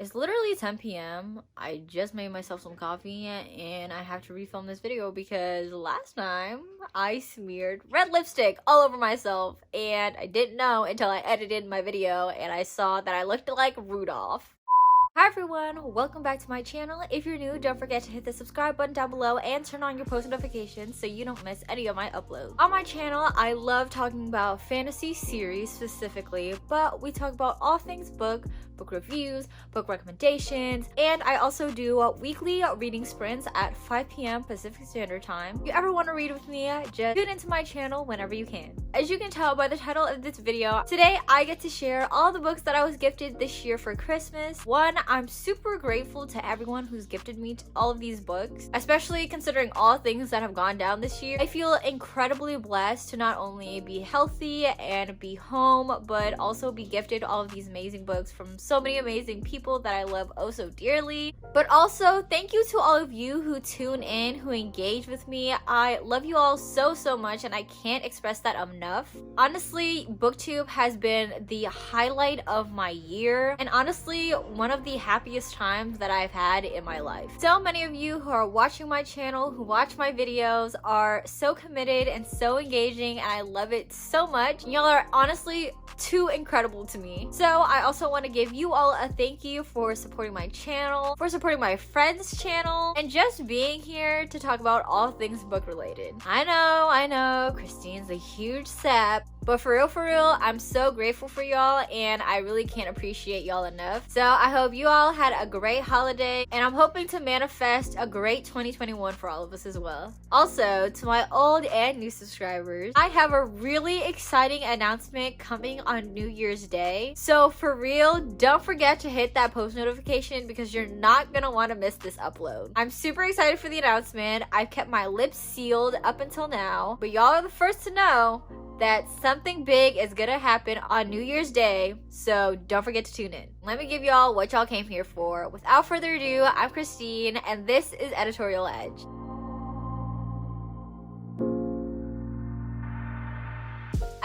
It's literally 10 p.m. I just made myself some coffee and I have to refilm this video because last time I smeared red lipstick all over myself and I didn't know until I edited my video and I saw that I looked like Rudolph. Hi everyone, welcome back to my channel. If you're new, don't forget to hit the subscribe button down below and turn on your post notifications so you don't miss any of my uploads. On my channel, I love talking about fantasy series specifically, but we talk about all things book reviews, book recommendations, and I also do weekly reading sprints at 5 p.m. Pacific Standard Time. If you ever want to read with me, just tune into my channel whenever you can. As you can tell by the title of this video, today I get to share all the books that I was gifted this year for Christmas. One, I'm super grateful to everyone who's gifted me all of these books, especially considering all things that have gone down this year. I feel incredibly blessed to not only be healthy and be home, but also be gifted all of these amazing books from so many amazing people that I love oh so dearly. But also, thank you to all of you who tune in, who engage with me. I love you all so much and I can't express that enough. Honestly, BookTube has been the highlight of my year and honestly one of the happiest times that I've had in my life. So many of you who are watching my channel, who watch my videos, are so committed and so engaging and I love it so much. Y'all are honestly too incredible to me. So I also want to give you all a thank you for supporting my channel, for supporting my friend's channel, and just being here to talk about all things book related. I know, Christine's a huge sap, but for real, I'm so grateful for y'all and I really can't appreciate y'all enough. So I hope you all had a great holiday and I'm hoping to manifest a great 2021 for all of us as well. Also, to my old and new subscribers, I have a really exciting announcement coming on New Year's Day. So for real, don't forget to hit that post notification because you're not gonna want to miss this upload. I'm super excited for the announcement. I've kept my lips sealed up until now, but y'all are the first to know that something big is gonna happen on New Year's Day, so don't forget to tune in. Let me give y'all what y'all came here for. Without further ado, I'm Christine, and this is Editorial Edge.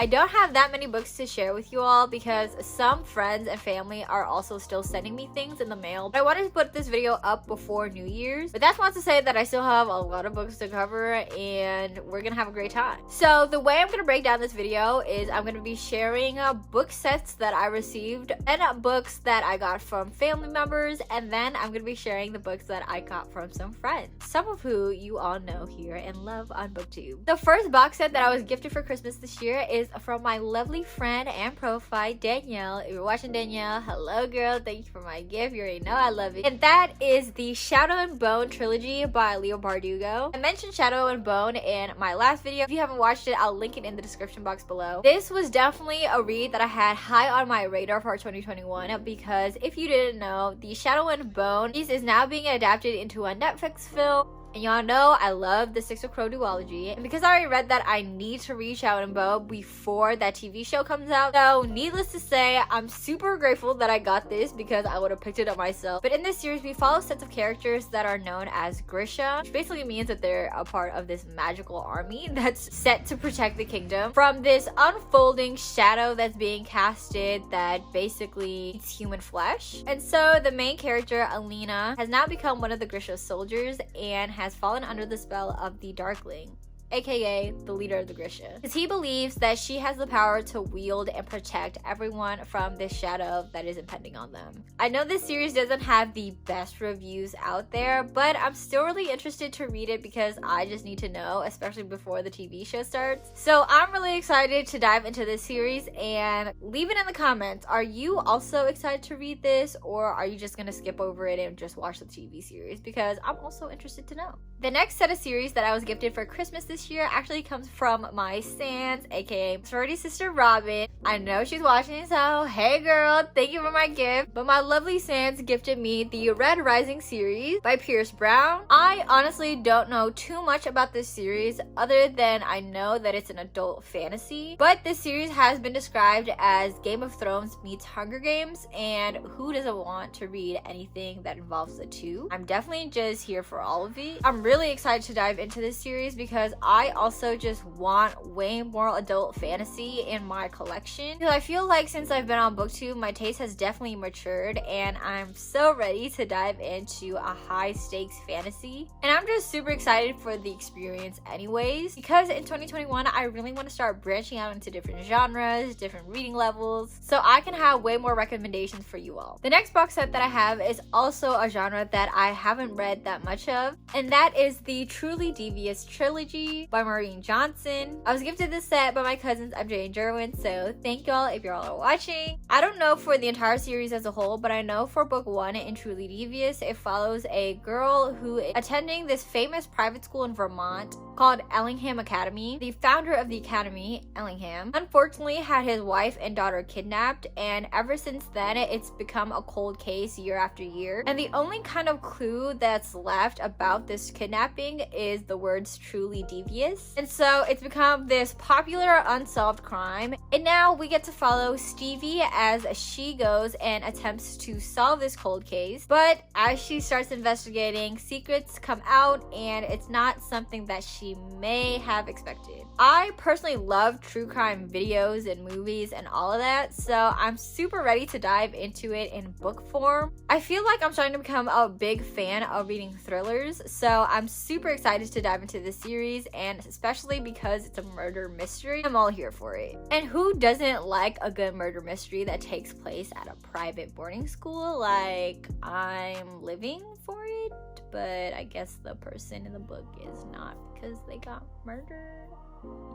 I don't have that many books to share with you all because some friends and family are also still sending me things in the mail. But I wanted to put this video up before New Year's. But that's not to say that I still have a lot of books to cover and we're gonna have a great time. So the way I'm gonna break down this video is I'm gonna be sharing book sets that I received and books that I got from family members, and then I'm gonna be sharing the books that I got from some friends, some of who you all know here and love on BookTube. The first box set that I was gifted for Christmas this year is from my lovely friend and profile Danielle. If you're watching, Danielle, hello girl, thank you for my gift. You already know I love it. And that is the Shadow and Bone trilogy by Leo Bardugo. I mentioned Shadow and Bone in my last video. If you haven't watched it, I'll link it in the description box below. This was definitely a read that I had high on my radar for 2021 because if you didn't know, the Shadow and Bone piece is now being adapted into a Netflix film. And y'all know I love the Six of Crow duology. And because I already read that, I need to reach out and Bo before that TV show comes out. So needless to say, I'm super grateful that I got this because I would have picked it up myself. But in this series, we follow sets of characters that are known as Grisha, which basically means that they're a part of this magical army that's set to protect the kingdom from this unfolding shadow that's being casted that basically eats human flesh. And so the main character, Alina, has now become one of the Grisha soldiers and has fallen under the spell of the Darkling, aka the leader of the Grisha, because he believes that she has the power to wield and protect everyone from this shadow that is impending on them. I know this series doesn't have the best reviews out there, but I'm still really interested to read it because I just need to know, especially before the TV show starts. So I'm really excited to dive into this series, and leave it in the comments. Are you also excited to read this, or are you just gonna skip over it and just watch the TV series? Because I'm also interested to know. The next set of series that I was gifted for Christmas this year actually comes from my Sans, aka sorority sister Robin. I know she's watching, so hey girl, thank you for my gift. But my lovely Sans gifted me the Red Rising series by Pierce Brown. I honestly don't know too much about this series other than I know that it's an adult fantasy, but this series has been described as Game of Thrones meets Hunger Games, and who doesn't want to read anything that involves the two? I'm definitely just here for all of it. I'm really excited to dive into this series because I also just want way more adult fantasy in my collection. Because I feel like since I've been on booktube, my taste has definitely matured and I'm so ready to dive into a high stakes fantasy. And I'm just super excited for the experience anyways, because in 2021 I really want to start branching out into different genres, different reading levels, so I can have way more recommendations for you all. The next box set that I have is also a genre that I haven't read that much of, and that is the Truly Devious trilogy by Maureen Johnson. I was gifted this set by my cousins MJ and Jerwin, so thank y'all if y'all are watching. I don't know for the entire series as a whole, but I know for book 1 in Truly Devious, it follows a girl who is attending this famous private school in Vermont called Alphaem Academy. The founder of the academy, Alphaem, unfortunately had his wife and daughter kidnapped, and ever since then it's become a cold case year after year. And the only kind of clue that's left about this kidnapping is the words truly devious. And so it's become this popular unsolved crime. And now we get to follow Stevie as she goes and attempts to solve this cold case. But as she starts investigating, secrets come out and it's not something that she may have expected. I personally love true crime videos and movies and all of that, so I'm super ready to dive into it in book form. I feel like I'm starting to become a big fan of reading thrillers, so I'm super excited to dive into this series, and especially because it's a murder mystery, I'm all here for it. And who doesn't like a good murder mystery that takes place at a private boarding school? Like, I'm living for it, but I guess the person in the book is not because they got murdered.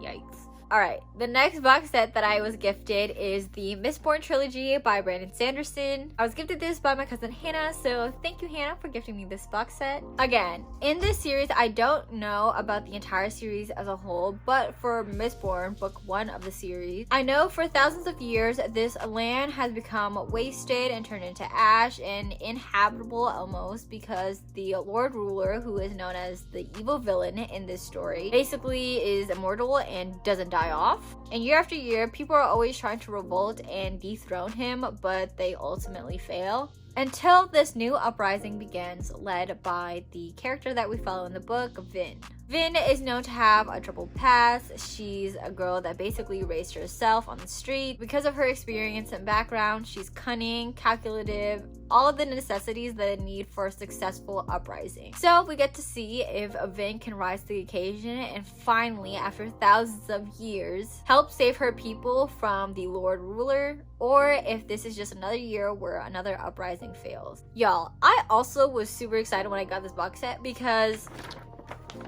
Yikes. Alright, the next box set that I was gifted is the Mistborn trilogy by Brandon Sanderson. I was gifted this by my cousin Hannah, so thank you Hannah for gifting me this box set. Again, in this series, I don't know about the entire series as a whole, but for Mistborn, book 1 of the series, I know for thousands of years this land has become wasted and turned into ash and inhabitable almost, because the Lord Ruler, who is known as the evil villain in this story, basically is immortal and doesn't die off. And year after year, people are always trying to revolt and dethrone him, but they ultimately fail. Until this new uprising begins, led by the character that we follow in the book, Vin. Vin is known to have a troubled past. She's a girl that basically raised herself on the street. Because of her experience and background, she's cunning, calculative, all of the necessities that I need for a successful uprising. So we get to see if Vin can rise to the occasion and finally, after thousands of years, help save her people from the Lord Ruler, or if this is just another year where another uprising fails. Y'all, I also was super excited when I got this box set because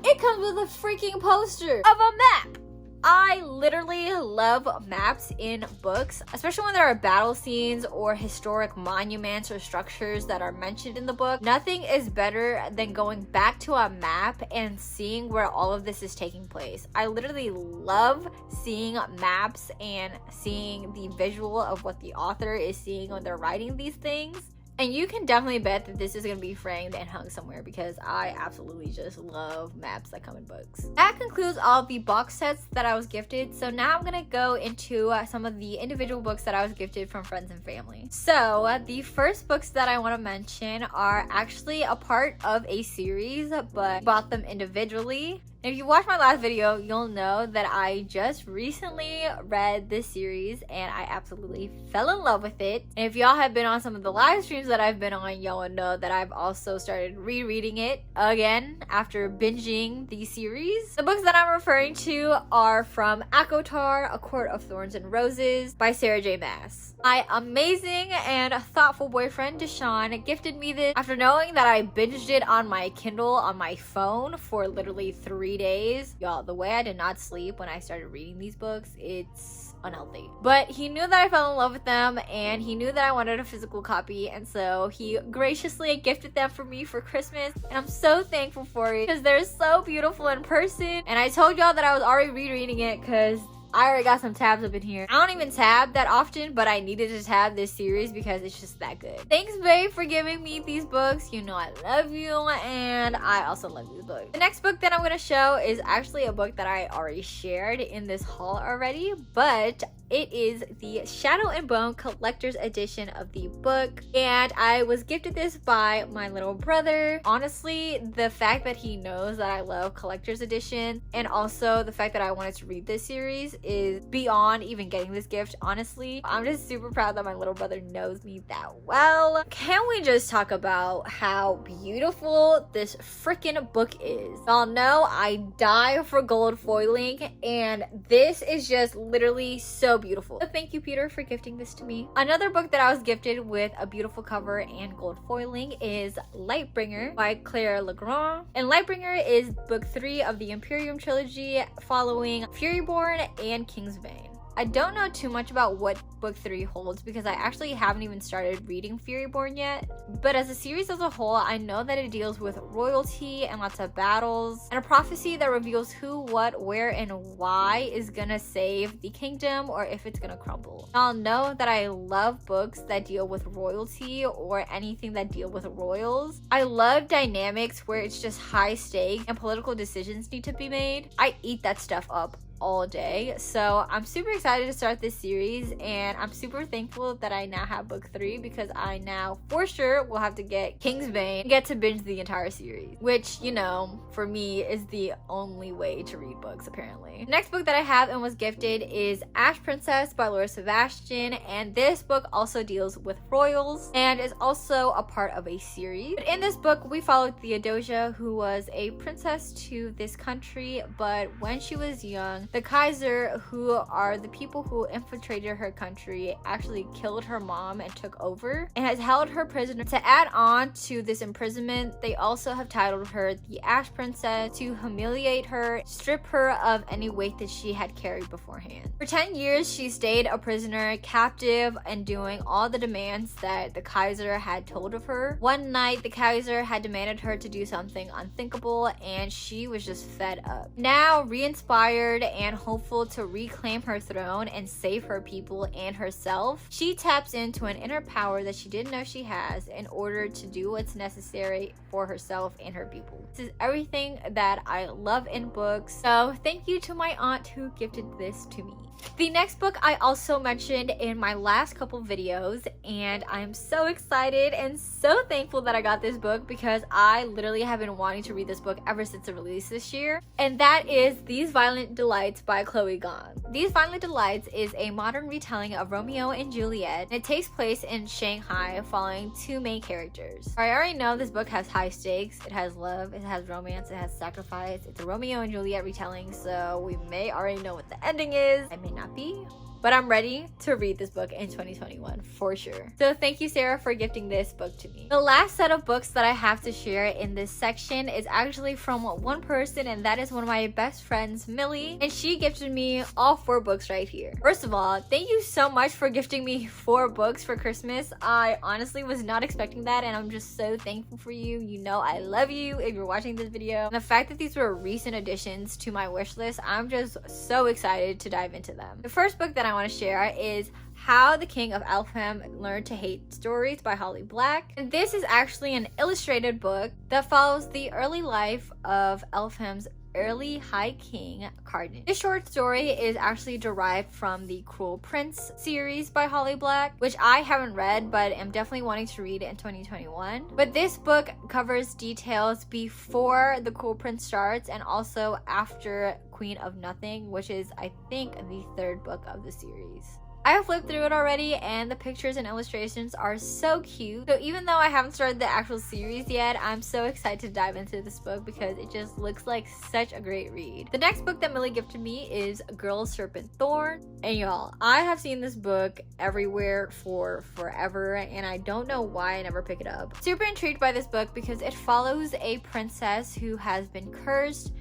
it comes with a freaking poster of a map. I literally love maps in books, especially when there are battle scenes or historic monuments or structures that are mentioned in the book. Nothing is better than going back to a map and seeing where all of this is taking place. I literally love seeing maps and seeing the visual of what the author is seeing when they're writing these things. And you can definitely bet that this is going to be framed and hung somewhere because I absolutely just love maps that come in books. That concludes all of the box sets that I was gifted. So now I'm going to go into some of the individual books that I was gifted from friends and family. So the first books that I want to mention are actually a part of a series, but bought them individually. If you watched my last video, you'll know that I just recently read this series and I absolutely fell in love with it. And if y'all have been on some of the live streams that I've been on, y'all will know that I've also started rereading it again after binging the series. The books that I'm referring to are from ACOTAR, A Court of Thorns and Roses by Sarah J. Maas. My amazing and thoughtful boyfriend Deshaun gifted me this after knowing that I binged it on my Kindle on my phone for literally 3 days. Y'all, the way I did not sleep when I started reading these books, it's unhealthy. But he knew that I fell in love with them and he knew that I wanted a physical copy, and so he graciously gifted them for me for Christmas, and I'm so thankful for it because they're so beautiful in person. And I told y'all that I was already rereading it because I already got some tabs up in here. I don't even tab that often, but I needed to tab this series because it's just that good. Thanks, babe, for giving me these books. You know I love you, and I also love these books. The next book that I'm going to show is actually a book that I already shared in this haul already, but It is the Shadow and Bone collector's edition of the book, and I was gifted this by my little brother. Honestly, the fact that he knows that I love collector's edition and also the fact that I wanted to read this series is beyond even getting this gift. Honestly, I'm just super proud that my little brother knows me that well. Can we just talk about how beautiful this freaking book is? Y'all know I die for gold foiling, and this is just literally so beautiful. So thank you, Peter, for gifting this to me. Another book that I was gifted with a beautiful cover and gold foiling is Lightbringer by Claire Legrand. And Lightbringer is book 3 of the Imperium trilogy, following Furyborn and Kingsbane. I don't know too much about what book 3 holds because I actually haven't even started reading Furyborn yet. But as a series as a whole, I know that it deals with royalty and lots of battles and a prophecy that reveals who, what, where, and why is gonna save the kingdom or if it's gonna crumble. Y'all know that I love books that deal with royalty or anything that deal with royals. I love dynamics where it's just high stakes and political decisions need to be made. I eat that stuff up all day. So I'm super excited to start this series, and I'm super thankful that I now have book 3 because I now for sure will have to get Kingsbane and get to binge the entire series, which, you know, for me is the only way to read books apparently. The next book that I have and was gifted is Ash Princess by Laura Sebastian, and this book also deals with royals and is also a part of a series. But in this book we followed Theodosia, who was a princess to this country, but when she was young, the Kaiser, who are the people who infiltrated her country, actually killed her mom and took over and has held her prisoner. To add on to this imprisonment, they also have titled her the Ash Princess to humiliate her, strip her of any weight that she had carried beforehand. For 10 years, she stayed a prisoner, captive, and doing all the demands that the Kaiser had told of her. One night, the Kaiser had demanded her to do something unthinkable, and she was just fed up. Now, re-inspired and hopeful to reclaim her throne and save her people and herself, she taps into an inner power that she didn't know she has in order to do what's necessary for herself and her people. This is everything that I love in books, so thank you to my aunt who gifted this to me. The next book I also mentioned in my last couple videos, and I'm so excited and so thankful that I got this book because I literally have been wanting to read this book ever since it released this year, and that is These Violent Delights by Chloe Gahn. These Violent Delights is a modern retelling of Romeo and Juliet, and it takes place in Shanghai following 2 main characters. I already know this book has high stakes, it has love, it has romance, it has sacrifice. It's a Romeo and Juliet retelling, so we may already know what the ending is. I may not be, but I'm ready to read this book in 2021 for sure. So thank you, Sarah, for gifting this book to me. The last set of books that I have to share in this section is actually from one person, and that is one of my best friends, Millie, and she gifted me all 4 books right here. First of all, thank you so much for gifting me 4 books for Christmas. I honestly was not expecting that, and I'm just so thankful for you. You know I love you if you're watching this video. And the fact that these were recent additions to my wish list, I'm just so excited to dive into them. The first book that I want to share is How the King of Alphaem Learned to Hate Stories by Holly Black. And this is actually an illustrated book that follows the early life of Alphaem's early High King, Cardin. This short story is actually derived from the Cruel Prince series by Holly Black, which I haven't read but am definitely wanting to read in 2021. But this book covers details before the Cruel Prince starts and also after Queen of Nothing, which is, I think, the 3rd book of the series. I have flipped through it already, and the pictures and illustrations are so cute. So even though I haven't started the actual series yet, I'm so excited to dive into this book because it just looks like such a great read. The next book that Millie gifted me is Girl Serpentthorne. And y'all, I have seen this book everywhere for forever, and I don't know why I never pick it up. Super intrigued by this book because it follows a princess who has been cursed,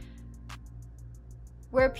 where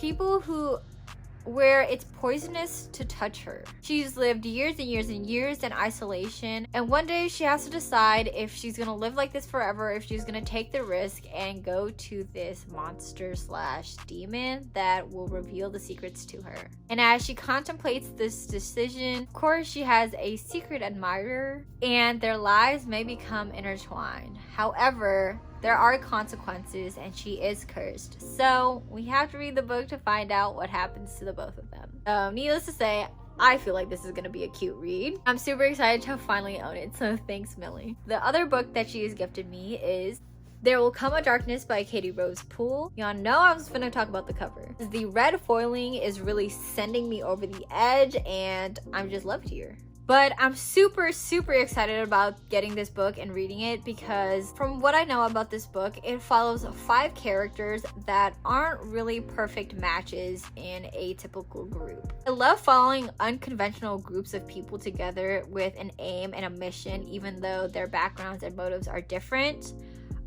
it's poisonous to touch her. She's lived years and years and years in isolation, and one day she has to decide if she's gonna live like this forever, if she's gonna take the risk and go to this monster slash demon that will reveal the secrets to her. And as she contemplates this decision, of course she has a secret admirer, and their lives may become intertwined. However, there are consequences and she is cursed. So we have to read the book to find out what happens to the both of them. Needless to say, I feel like this is gonna be a cute read. I'm super excited to finally own it, so thanks Millie. The other book that she has gifted me is There Will Come a Darkness by Katie Rose Poole. Y'all know I was gonna talk about the cover. The red foiling is really sending me over the edge and I'm just left here. But I'm super excited about getting this book and reading it because from what I know about this book, it follows 5 characters that aren't really perfect matches in a typical group. I love following unconventional groups of people together with an aim and a mission, even though their backgrounds and motives are different.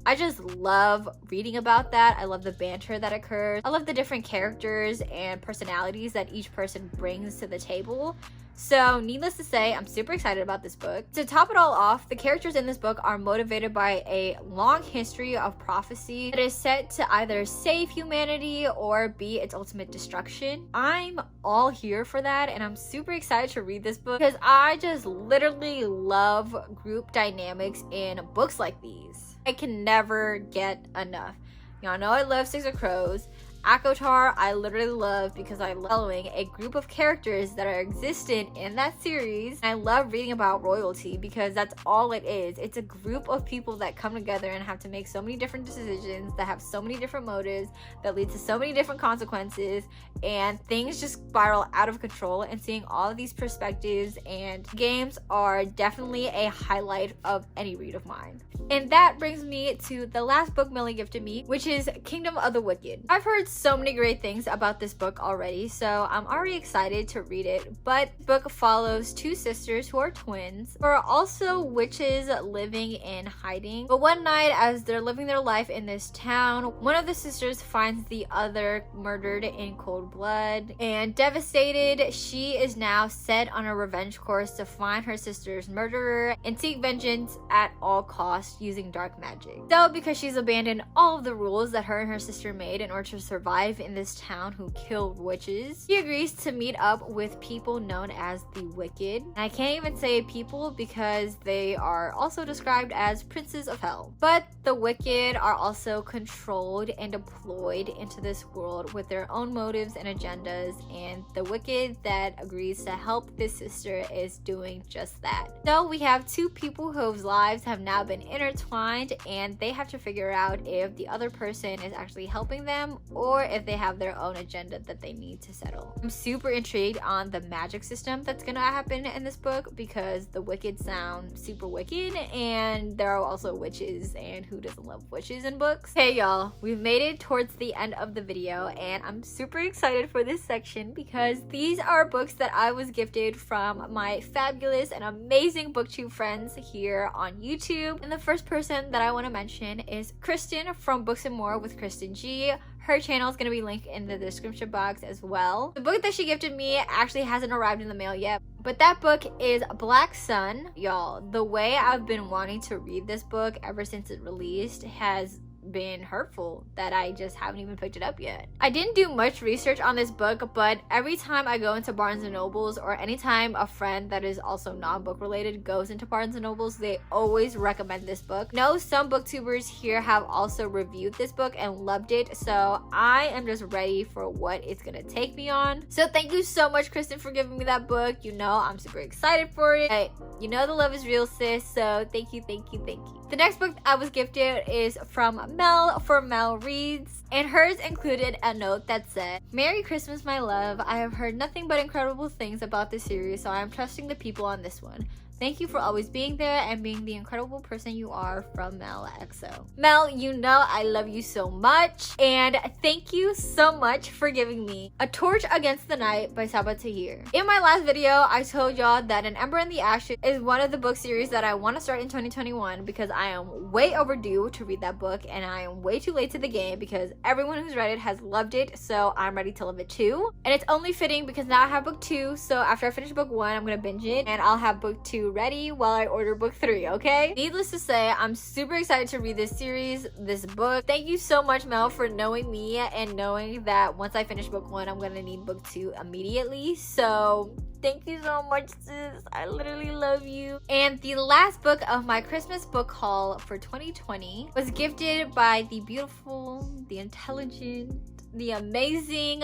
I just love reading about that. I love the banter that occurs. I love the different characters and personalities that each person brings to the table. So needless to say, I'm super excited about this book. To top it all off, the characters in this book are motivated by a long history of prophecy that is set to either save humanity or be its ultimate destruction. I'm all here for that and I'm super excited to read this book because I just literally love group dynamics in books like these. I can never get enough. Y'all know I love Six of Crows. ACOTAR I literally love because I love following a group of characters that are existent in that series. And I love reading about royalty because that's all it is. It's a group of people that come together and have to make so many different decisions, that have so many different motives, that lead to so many different consequences, and things just spiral out of control. And seeing all of these perspectives and games are definitely a highlight of any read of mine. And that brings me to the last book Millie gifted me, which is Kingdom of the Wicked. I've heard so many great things about this book already, so I'm already excited to read it. But the book follows 2 sisters who are twins, who are also witches living in hiding. But one night, as they're living their life in this town, one of the sisters finds the other murdered in cold blood. And devastated, she is now set on a revenge course to find her sister's murderer and seek vengeance at all costs using dark magic. So because she's abandoned all of the rules that her and her sister made in order to survive in this town who killed witches, she agrees to meet up with people known as the Wicked. And I can't even say people because they are also described as princes of hell. But the Wicked are also controlled and deployed into this world with their own motives and agendas, and the Wicked that agrees to help this sister is doing just that. So we have 2 people whose lives have now been intertwined, and they have to figure out if the other person is actually helping them or if they have their own agenda that they need to settle. I'm super intrigued on the magic system that's gonna happen in this book because the Wicked sound super wicked and there are also witches, and who doesn't love witches in books? Hey y'all, we've made it towards the end of the video and I'm super excited for this section because these are books that I was gifted from my fabulous and amazing booktube friends here on YouTube. And the first person that I want to mention is Kristen from Books and More with Kristen G. Her channel is going to be linked in the description box as well. The book that she gifted me actually hasn't arrived in the mail yet, but that book is Black Sun. Y'all, the way I've been wanting to read this book ever since it released has been hurtful that I just haven't even picked it up yet. I didn't do much research on this book, but every time I go into Barnes and Nobles, or anytime a friend that is also non-book related goes into Barnes and Nobles, they always recommend this book. No, some booktubers here have also reviewed this book and loved it, so I am just ready for what it's gonna take me on. So thank you so much, Kristen, for giving me that book. You know I'm super excited for it. You know the love is real, sis, so thank you, thank you, thank you. The next book I was gifted is from Mel for Mel Reads, and hers included a note that said, "Merry Christmas, my love. I have heard nothing but incredible things about this series, so I am trusting the people on this one. Thank you for always being there and being the incredible person you are, from Mel XO." Mel, you know I love you so much, and thank you so much for giving me A Torch Against the Night by Sabaa Tahir. In my last video, I told y'all that An Ember in the Ashes is one of the book series that I want to start in 2021 because I am way overdue to read that book and I am way too late to the game because everyone who's read it has loved it, so I'm ready to love it too. And it's only fitting because now I have book 2, so after I finish book 1, I'm gonna binge it and I'll have book 2 2 ready while I order book 3, okay? Needless to say, I'm super excited to read this series, this book. Thank you so much, Mel, for knowing me and knowing that once I finish book 1, I'm gonna need book 2 immediately. So thank you so much, sis. I literally love you. And the last book of my Christmas book haul for 2020 was gifted by the beautiful, the intelligent, the amazing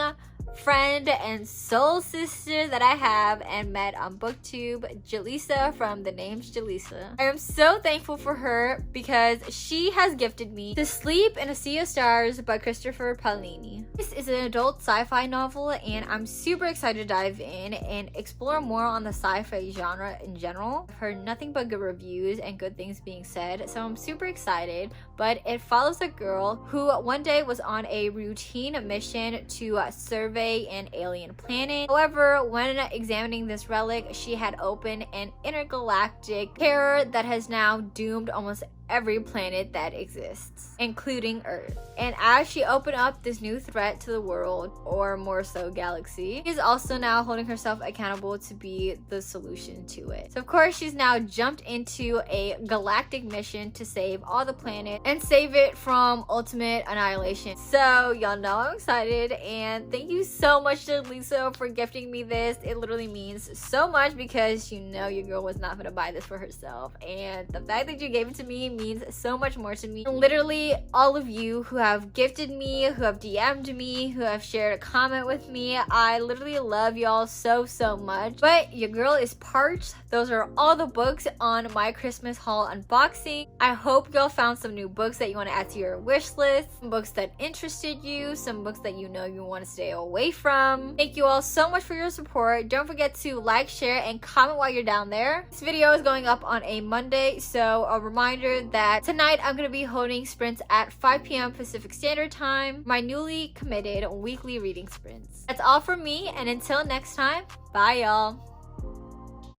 friend and soul sister that I have and met on booktube, Jaleesa from The Name's Jaleesa. I am so thankful for her because she has gifted me To Sleep in a Sea of Stars by Christopher Paolini. This is an adult sci-fi novel and I'm super excited to dive in and explore more on the sci-fi genre in general. I've heard nothing but good reviews and good things being said, so I'm super excited. But it follows a girl who one day was on a routine mission to survey an alien planet. However, when examining this relic, she had opened an intergalactic terror that has now doomed almost every planet that exists, including Earth. And as she opened up this new threat to the world, or more so galaxy, she is also now holding herself accountable to be the solution to it. So of course she's now jumped into a galactic mission to save all the planets and save it from ultimate annihilation. So y'all know I'm excited, and thank you so much to Lisa for gifting me this. It literally means so much because you know your girl was not gonna buy this for herself, and the fact that you gave it to me means so much more to me. Literally all of you who have gifted me, who have DM'd me, who have shared a comment with me, I literally love y'all so much. But your girl is parched. Those are all the books on my Christmas haul unboxing. I hope y'all found some new books that you want to add to your wish list, some books that interested you, some books that you know you want to stay away from. Thank you all so much for your support. Don't forget to like, share, and comment while you're down there. This video is going up on a Monday, so a reminder that tonight I'm going to be holding sprints at 5 p.m. Pacific Standard Time, my newly committed weekly reading sprints. That's all from me, and until next time, bye y'all.